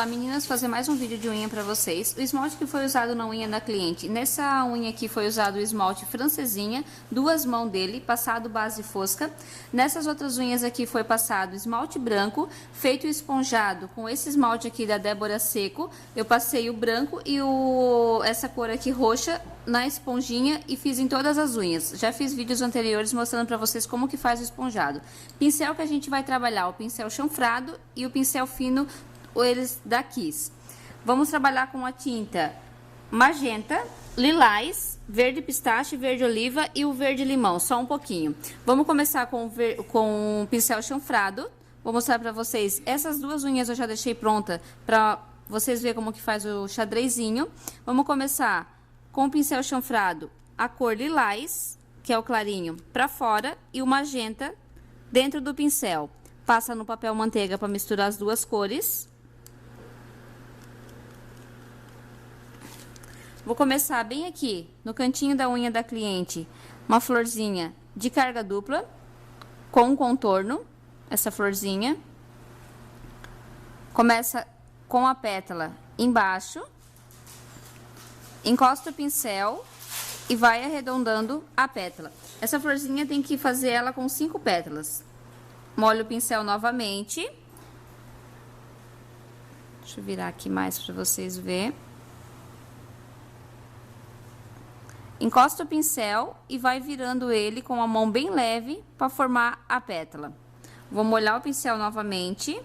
Olá meninas, fazer mais um vídeo de unha pra vocês. O esmalte que foi usado na unha da cliente, nessa unha aqui foi usado o esmalte francesinha, duas mãos dele, passado base fosca. Nessas outras unhas aqui foi passado esmalte branco, feito esponjado com esse esmalte aqui da Débora Seco. Eu passei o branco e essa cor aqui roxa na esponjinha e fiz em todas as unhas. Já fiz vídeos anteriores mostrando pra vocês como que faz o esponjado. Pincel que a gente vai trabalhar, o pincel chanfrado e o pincel fino, eles da Kiss. Vamos trabalhar com a tinta magenta, lilás, verde pistache, verde oliva e o verde limão, só um pouquinho. Vamos começar com o pincel chanfrado. Vou mostrar pra vocês, essas duas unhas eu já deixei pronta pra vocês verem como que faz o xadrezinho. Vamos começar com o pincel chanfrado, a cor lilás, que é o clarinho, pra fora, e o magenta dentro do pincel. Passa no papel manteiga para misturar as duas cores. Vou começar bem aqui, no cantinho da unha da cliente, uma florzinha de carga dupla, com um contorno, essa florzinha. Começa com a pétala embaixo, encosta o pincel e vai arredondando a pétala. Essa florzinha tem que fazer ela com 5 pétalas. Molho o pincel novamente. Deixa eu virar aqui mais para vocês verem. Encosta o pincel e vai virando ele com a mão bem leve para formar a pétala. Vou molhar o pincel novamente.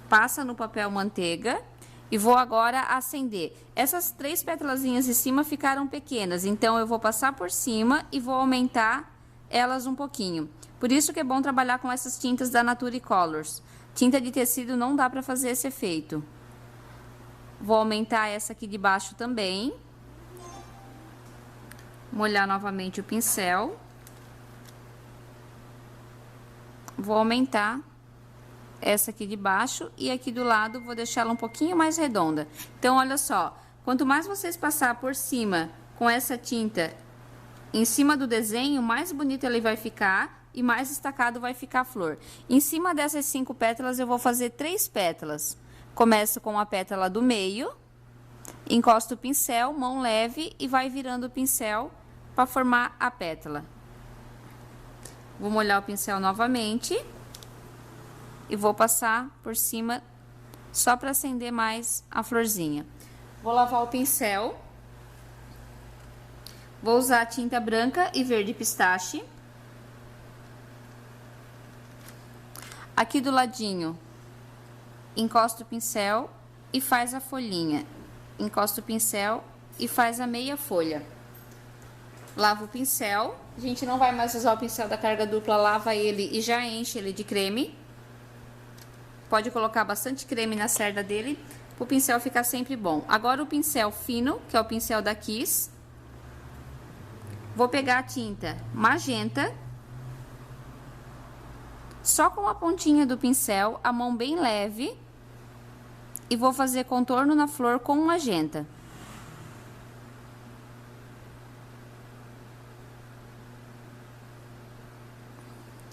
Passa no papel manteiga e vou agora acender. Essas 3 pétalazinhas de cima ficaram pequenas, então eu vou passar por cima e vou aumentar elas um pouquinho. Por isso que é bom trabalhar com essas tintas da Nature Colors. Tinta de tecido não dá para fazer esse efeito. Vou aumentar essa aqui de baixo também. Molhar novamente o pincel. Vou aumentar essa aqui de baixo e aqui do lado vou deixar ela um pouquinho mais redonda. Então, olha só, quanto mais vocês passar por cima com essa tinta em cima do desenho, mais bonito ele vai ficar e mais destacado vai ficar a flor. Em cima dessas 5 pétalas eu vou fazer 3 pétalas. Começo com a pétala do meio, encosto o pincel, mão leve e vai virando o pincel para formar a pétala. Vou molhar o pincel novamente e vou passar por cima só para acender mais a florzinha. Vou lavar o pincel. Vou usar tinta branca e verde pistache. Aqui do ladinho, encosta o pincel e faz a folhinha. Encosta o pincel e faz a meia folha. Lava o pincel. A gente não vai mais usar o pincel da carga dupla, lava ele e já enche ele de creme. Pode colocar bastante creme na cerda dele, para o pincel ficar sempre bom. Agora o pincel fino, que é o pincel da Kiss. Vou pegar a tinta magenta, só com a pontinha do pincel, a mão bem leve, e vou fazer contorno na flor com magenta.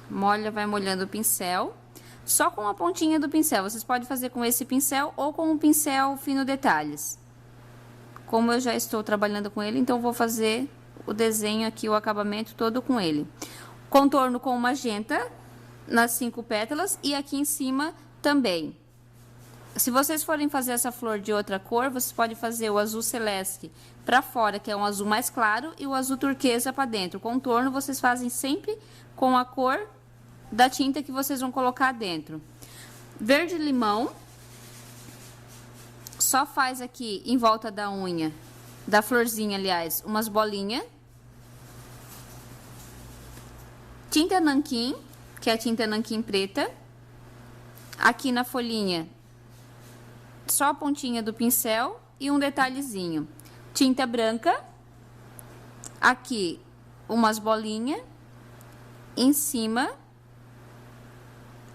Molha, vai molhando o pincel, só com a pontinha do pincel. Vocês podem fazer com esse pincel ou com um pincel fino detalhes. Como eu já estou trabalhando com ele, então vou fazer o desenho aqui, o acabamento todo com ele. Contorno com magenta nas 5 pétalas e aqui em cima também. Se vocês forem fazer essa flor de outra cor, vocês podem fazer o azul celeste para fora, que é um azul mais claro, e o azul turquesa para dentro. O contorno vocês fazem sempre com a cor da tinta que vocês vão colocar dentro. Verde limão. Só faz aqui em volta da unha, da florzinha, aliás, umas bolinhas. Tinta nanquim, que é a tinta nanquim preta. Aqui na folhinha, só a pontinha do pincel e um detalhezinho. Tinta branca. Aqui, umas bolinhas. Em cima.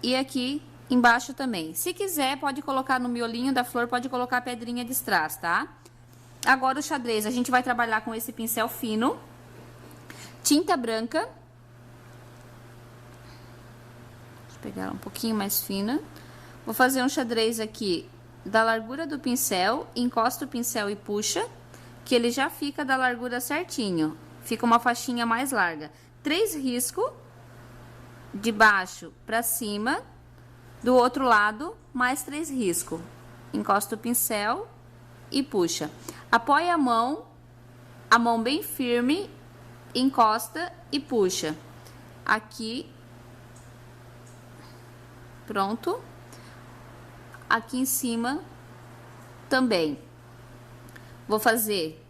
E aqui embaixo também. Se quiser, pode colocar no miolinho da flor, pode colocar pedrinha de strass, tá? Agora o xadrez, a gente vai trabalhar com esse pincel fino. Tinta branca. Deixa eu pegar ela um pouquinho mais fina. Vou fazer um xadrez aqui da largura do pincel, encosta o pincel e puxa, que ele já fica da largura certinho. Fica uma faixinha mais larga. 3 riscos de baixo para cima, do outro lado, mais 3 riscos. Encosta o pincel e puxa. Apoia a mão bem firme, encosta e puxa. Aqui, pronto. Aqui em cima também. Vou fazer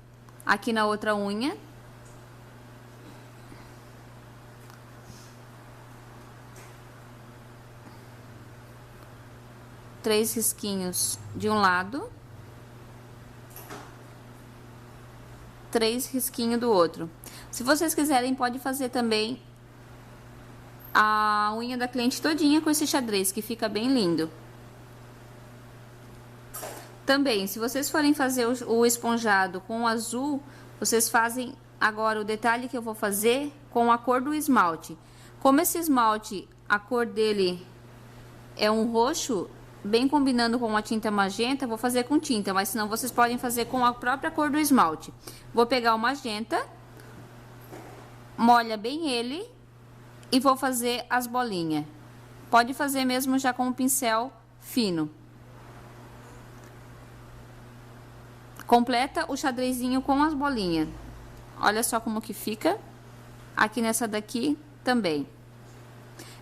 aqui na outra unha. Três risquinhos de um lado. 3 risquinhos do outro. Se vocês quiserem, pode fazer também a unha da cliente todinha com esse xadrez, que fica bem lindo. Também, se vocês forem fazer o esponjado com azul, vocês fazem agora o detalhe que eu vou fazer com a cor do esmalte. Como esse esmalte, a cor dele é um roxo, bem combinando com a tinta magenta, vou fazer com tinta, mas senão vocês podem fazer com a própria cor do esmalte. Vou pegar o magenta, molha bem ele e vou fazer as bolinhas. Pode fazer mesmo já com o pincel fino. Completa o xadrezinho com as bolinhas. Olha só como que fica. Aqui nessa daqui também.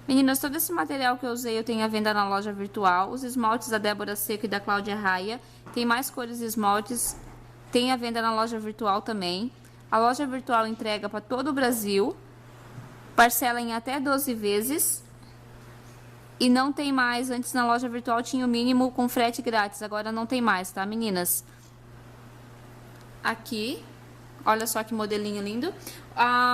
Meninas, todo esse material que eu usei eu tenho à venda na loja virtual. Os esmaltes da Débora Seco e da Cláudia Raia. Tem mais cores de esmaltes. Tem à venda na loja virtual também. A loja virtual entrega para todo o Brasil. Parcela em até 12 vezes. E não tem mais. Antes na loja virtual tinha o mínimo com frete grátis. Agora não tem mais, tá, meninas? Aqui, olha só que modelinho lindo.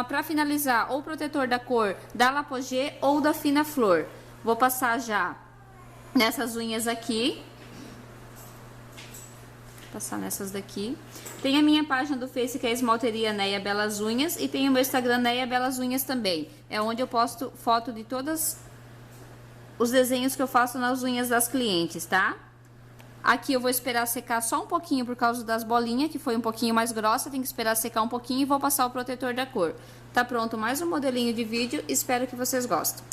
Para finalizar, ou protetor da cor da Lapogée ou da Fina Flor. Vou passar já nessas unhas aqui. Passar nessas daqui. Tem a minha página do Face, que é a Esmalteria Neia Belas Unhas. E tem o meu Instagram, Neia Belas Unhas também. É onde eu posto foto de todos os desenhos que eu faço nas unhas das clientes, tá? Aqui eu vou esperar secar só um pouquinho por causa das bolinhas, que foi um pouquinho mais grossa. Tem que esperar secar um pouquinho e vou passar o protetor da cor. Tá pronto mais um modelinho de vídeo. Espero que vocês gostem.